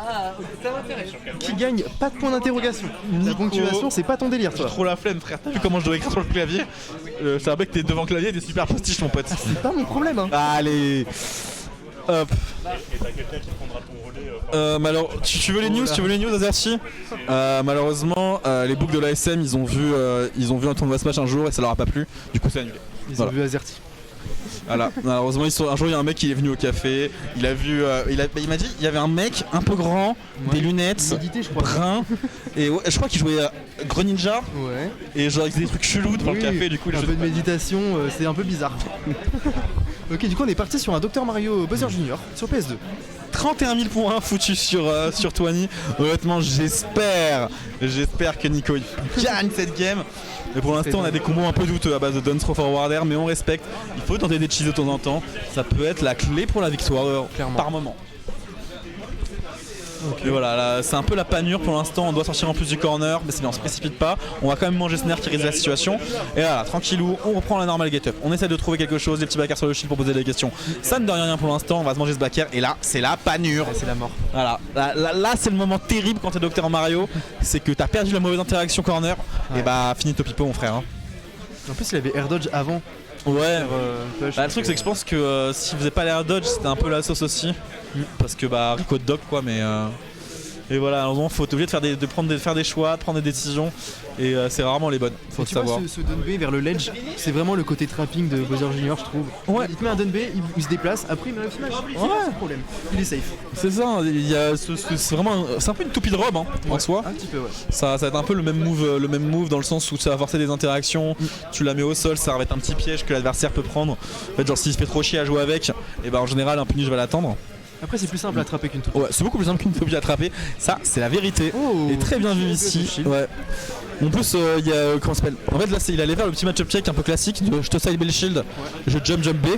Ah, ça m'intéresse. Qui gagne pas de point d'interrogation. La ponctuation, c'est pas ton délire, J'ai toi. trop la flemme, frère. T'as vu comment je dois écrire sur le clavier? Je savais que t'es devant le clavier, t'es super postiche, mon pote. C'est pas mon problème, hein. Allez. Hop. Et t'as quelqu'un qui prendra ton relais. Tu veux les news? Tu veux les news, Azerty? Malheureusement, les books de l'ASM, ils ont vu un tournoi Smash un jour et ça leur a pas plu. Du coup, c'est annulé. Ils Voilà. ont vu Azerty. Voilà. Malheureusement, un jour, il y a un mec qui est venu au café. Il a vu. Il m'a dit, il y avait un mec un peu grand, des lunettes, Médité, je crois. brun. Et ouais, je crois qu'il jouait à Greninja. Ouais. Et genre, il faisait des trucs chelous devant le café. Du coup, il un peu de méditation, c'est un peu bizarre. Ok, du coup, on est parti sur un Dr Mario Bowser Jr. sur PS2. 31 000 points foutus sur Twani. Honnêtement, j'espère que Nico il gagne cette game. Mais pour l'instant, on a des combos un peu douteux à base de Don't Throw Forwarder, mais on respecte. Il faut tenter des cheats de temps en temps. Ça peut être la clé pour la victoire Clairement. par moment. Et voilà, là, c'est un peu la panure pour l'instant. On doit sortir en plus du corner, mais c'est bien, on se précipite pas. On va quand même manger ce nerf qui risque la situation. Et voilà, tranquillou, on reprend la normale get-up. On essaie de trouver quelque chose, des petits backers sur le shield pour poser des questions. Ça ne donne rien pour l'instant, on va se manger ce backer. Et là, c'est la panure. C'est la mort. Voilà, là c'est le moment terrible quand t'es Docteur Mario. C'est que t'as perdu la mauvaise interaction corner. Ouais. Et bah, finito pipo, mon frère. Hein. En plus, il avait air dodge avant. Ouais. Push, Le truc c'est que je pense que s'il faisait pas l'air dodge c'était un peu la sauce aussi parce que bah Rico de Doc quoi mais et voilà à un moment faut être obligé de faire des choix, de prendre des décisions et c'est rarement les bonnes, faut le tu savoir. vois, ce Dun B vers le ledge, c'est vraiment le côté trapping de Bowser Jr. je trouve. Ouais. Il te met un Dun B, il se déplace, après il met un smash. Ouais. Sans problème. Il est safe. C'est ça, il y a c'est vraiment c'est un peu une toupie de robe hein, en soi. Un petit peu, ouais. Ça va être un peu le même move dans le sens où ça va forcer des interactions, tu la mets au sol, ça va être un petit piège que l'adversaire peut prendre. En fait genre s'il se fait trop chier à jouer avec, et bah en général un punish va l'attendre. Après, c'est plus simple à attraper qu'une toupie. Ouais, c'est beaucoup plus simple qu'une phobie à attraper. Ça, c'est la vérité. Oh, et très bien vu ici. Ouais. En plus, il y a. Comment ça s'appelle? En fait, là, il allait faire le petit match-up check un peu classique de je te side B le shield, je jump B.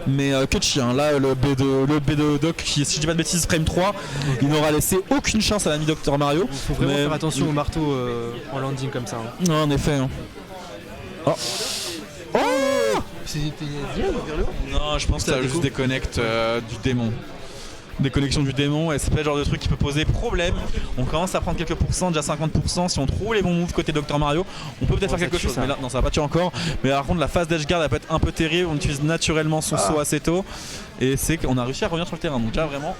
Mais que de chien. Là, le B de Doc, qui, si je dis pas de bêtises, frame 3, il n'aura laissé aucune chance à l'ami Dr Mario. Faut vraiment faire attention au marteau en landing comme ça. Hein. Non, en effet. Hein. Oh! C'était bien vers le haut. Non, je pense que ça juste déconnecte du démon. Des connexions du démon et c'est pas le genre de truc qui peut poser problème. On commence à prendre quelques pourcents, déjà 50%. Si on trouve les bons moves côté Dr Mario, on peut peut-être faire quelque chose. Ça. Mais là, non, ça va pas tuer encore. Mais par contre, la phase d'edge guard elle peut être un peu terrible. On utilise naturellement son saut assez tôt et c'est qu'on a réussi à revenir sur le terrain. Donc là, vraiment,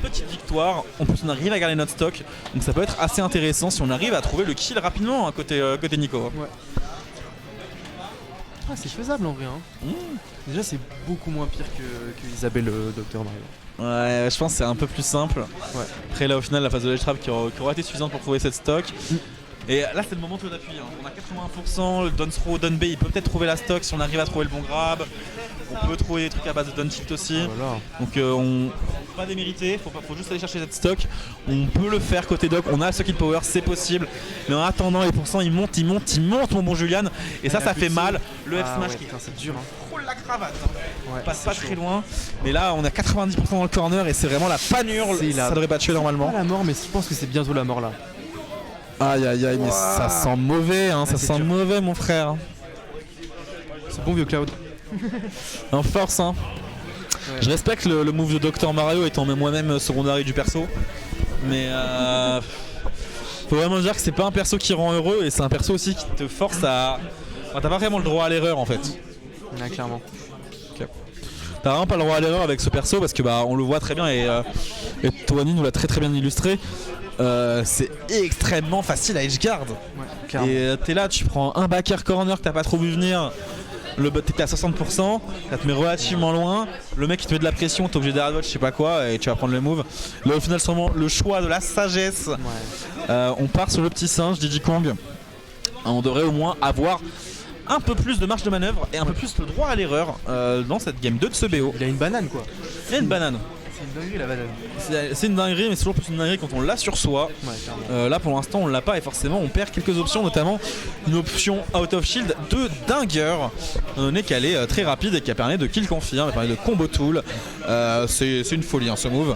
petite victoire. En plus, on arrive à garder notre stock. Donc ça peut être assez intéressant si on arrive à trouver le kill rapidement hein, côté Nico. Ouais. Ah, c'est faisable en vrai. Hein. Déjà, c'est beaucoup moins pire que Isabelle Dr Mario. Ouais, je pense que c'est un peu plus simple. Ouais. Après là au final la phase de ledge trap qui aura été suffisante pour trouver cette stock. Et là c'est le moment où d'appuyer. Hein. On a 81%, le Don Throw, Don B il peut peut-être trouver la stock si on arrive à trouver le bon grab. On peut trouver des trucs à base de Don Tilt aussi. Voilà. Donc on pas démérité, faut juste aller chercher cette stock. On peut le faire côté Doc, on a ce kill power, c'est possible. Mais en attendant les pourcents ils montent mon bon Julian. Et ça fait mal. Le F smash qui c'est dur. Hein. frôle la cravate. Hein. Ouais, Passe pas chaud. très loin. Mais là on a 90% dans le corner et c'est vraiment la panure. Ça devrait pas tuer normalement. Pas la mort, mais je pense que c'est bientôt la mort là. Aïe aïe aïe, mais ça sent mauvais, hein, ça c'est sent dur. mauvais mon frère. C'est bon vieux Cloud. En force hein. Ouais. Je respecte le move de Dr Mario étant moi-même secondary du perso. Mais faut vraiment dire que c'est pas un perso qui rend heureux et c'est un perso aussi qui te force à. Enfin, t'as pas vraiment le droit à l'erreur en fait. Ouais, clairement. T'as vraiment pas le droit à l'erreur avec ce perso parce que bah on le voit très bien et Twani nous l'a très bien illustré. C'est extrêmement facile à edgeguard. Ouais, clairement. Et t'es là, tu prends un backer corner que t'as pas trop vu venir. T'es à 60%, ça te met relativement loin. Le mec il te met de la pression, t'es obligé d'arrêter, je sais pas quoi, et tu vas prendre le move. Là au final, c'est vraiment le choix de la sagesse. Ouais. On part sur le petit singe Diddy Kong. On devrait au moins avoir un peu plus de marge de manœuvre et un peu plus le droit à l'erreur dans cette game 2 de ce BO. Il a une banane quoi. Il y a une banane. C'est une dinguerie la banane. C'est une dinguerie, mais c'est toujours plus une dinguerie quand on l'a sur soi. Ouais, clairement. Là pour l'instant on l'a pas et forcément on perd quelques options, notamment une option out of shield de dingueur, étant donné qu'elle est très rapide et qui a permis de kill confirm, elle permet de combo tool. C'est une folie hein, ce move.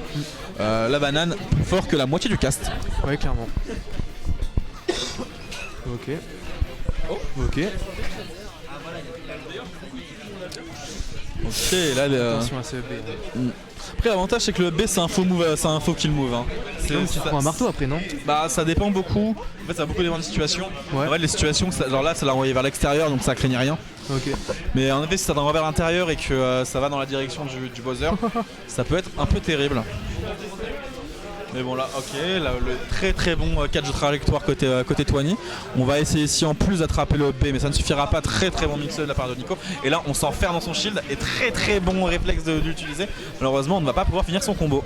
La banane plus fort que la moitié du cast. Ouais, clairement. Ok. Ok. Ok, là Attention à ce B. Après l'avantage c'est que le B c'est un faux move, c'est un faux kill move. Hein. Donc tu prends un marteau après, non? Bah ça dépend beaucoup. En fait ça va beaucoup dépendre des situations. Ouais. En fait les situations, genre là ça l'a envoyé vers l'extérieur donc ça craignait rien. Ok. Mais en effet si ça t'envoie vers l'intérieur et que ça va dans la direction du buzzer, ça peut être un peu terrible. Mais bon là, ok, là, le très bon catch de trajectoire côté Twani. On va essayer ici en plus d'attraper le B, mais ça ne suffira pas. Très bon mix de la part de Nico. Et là on s'enferme dans son shield et très bon réflexe d'utiliser. Malheureusement on ne va pas pouvoir finir son combo.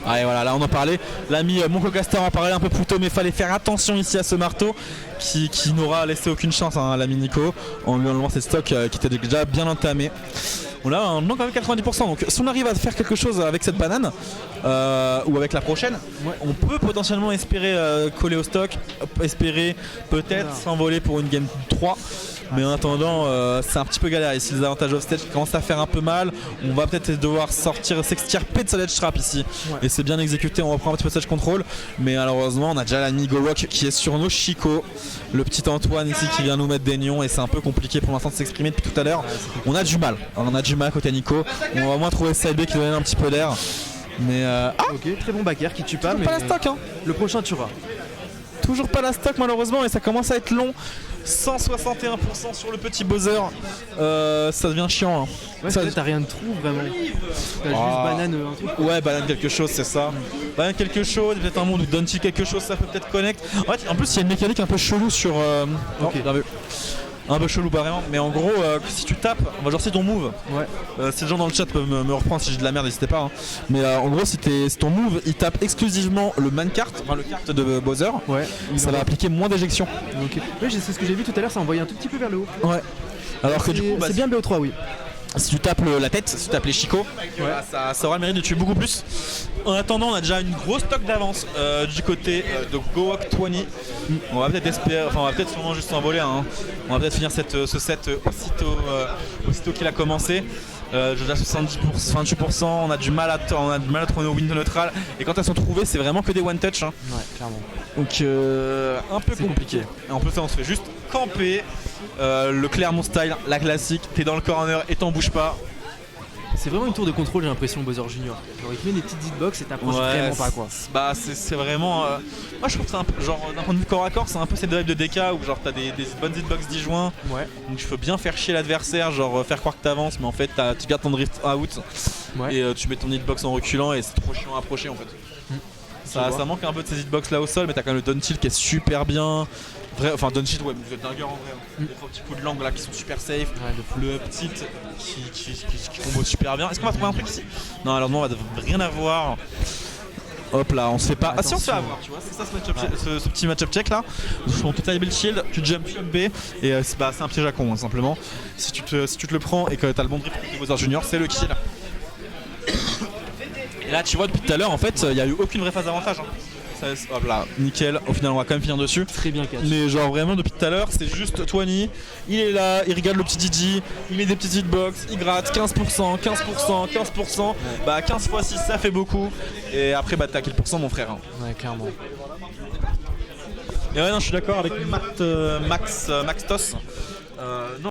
Ah et voilà, là on en parlait. L'ami Moncocaster en parlait un peu plus tôt, mais il fallait faire attention ici à ce marteau qui n'aura laissé aucune chance à l'ami Nico en lui enlevant ses stocks qui étaient déjà bien entamés. Bon là on manque quand même 90%, donc si on arrive à faire quelque chose avec cette banane ou avec la prochaine, on peut potentiellement espérer coller au stock, espérer peut-être s'envoler pour une game 3. Mais en attendant c'est un petit peu galère ici, les avantages off stage commencent à faire un peu mal. On va peut-être devoir s'extirper de sa ledge trap ici. Et c'est bien exécuté, on reprend un petit peu stage control. Mais malheureusement on a déjà l'ami Golok qui est sur nos Chico. Le petit Antoine ici qui vient nous mettre des nions et c'est un peu compliqué pour l'instant de s'exprimer depuis tout à l'heure. On a du mal, côté Nico. On va au moins trouver Side B qui donne un petit peu d'air. Mais ok, très bon backer qui tue pas, mais pas la stock hein. Le prochain tuera. Toujours pas la stock malheureusement et ça commence à être long. 161% sur le petit buzzer, ça devient chiant. Hein. Ouais, ça t'as rien de trou vraiment. T'as juste banane un truc. Ouais, banane quelque chose, c'est ça. Banane quelque chose, peut-être un monde où donne-t-il quelque chose, ça peut peut-être connect. En fait, en plus, il y a une mécanique un peu chelou sur. Ok, bien vu. Un peu chelou, pas vraiment. Mais en gros, si tu tapes, on va genre c'est ton move. Ouais. Si les gens dans le chat peuvent me reprendre si j'ai de la merde, n'hésitez pas. Hein. Mais en gros, si ton move, il tape exclusivement le man cart, enfin le carte de buzzer. Ouais. Ça va appliquer moins d'éjection. Ok. Oui, c'est ce que j'ai vu tout à l'heure, ça envoyait un tout petit peu vers le haut. Ouais. Alors que du coup, c'est bien BO3, oui. Si tu tapes la tête, si tu tapes les chicots, ça aura le mérite de tuer beaucoup plus. En attendant, on a déjà une grosse stock d'avance du côté de Goak 20. On va peut-être espérer, enfin on va peut-être sûrement juste s'envoler. Hein. On va peut-être finir ce set aussitôt qu'il a commencé. Déjà 28%, on a du mal à trouver nos wins neutrales. Et quand elles sont trouvées, c'est vraiment que des one touch. Hein. Ouais, clairement. Donc un peu compliqué. Et en plus, ça, on se fait juste camper. Le Clermont style, la classique, t'es dans le corner et t'en bouges pas. C'est vraiment une tour de contrôle, j'ai l'impression, Buzzer Junior. Genre il te met des petites hitbox et t'approches vraiment pas quoi. Bah c'est vraiment. Moi je trouve que c'est un peu genre d'un point de vue corps à corps, c'est un peu cette drive de DK où genre t'as des bonnes hitbox disjoints. Ouais. Donc tu peux bien faire chier l'adversaire, genre faire croire que t'avances, mais en fait tu gardes ton drift out et tu mets ton hitbox en reculant et c'est trop chiant à approcher en fait. Ça manque un peu de ces hitbox là au sol, mais t'as quand même le down tilt qui est super bien. Enfin down tilt, ouais, vous êtes dingueur en vrai. Les trois petits coups de langue là qui sont super safe. Le petit qui combo super bien. Est-ce qu'on va trouver un truc ici? Non, alors non, on va rien avoir. Hop là, on se fait pas. Ah si, on se fait avoir, tu vois, c'est ça ce petit match-up check là. On te taille le shield, tu jump B et c'est un piège à con hein, simplement. Si tu te le prends et que t'as le bon drift pour Bowser Junior, c'est le kill. Et là, tu vois, depuis tout à l'heure, en fait, il n'y a eu aucune vraie phase d'avantage. Hein. Hop là, nickel. Au final, on va quand même finir dessus. Très bien catch. Mais genre vraiment, depuis tout à l'heure, c'est juste Twani. Il est là, il regarde le petit Didi, il met des petites hitbox, il gratte 15%, 15%, 15%. Ouais. Bah 15 x 6, ça fait beaucoup. Et après, bah t'as quel pourcent, mon frère hein. Ouais, clairement. Et ouais, non, je suis d'accord avec Max Toss. Non.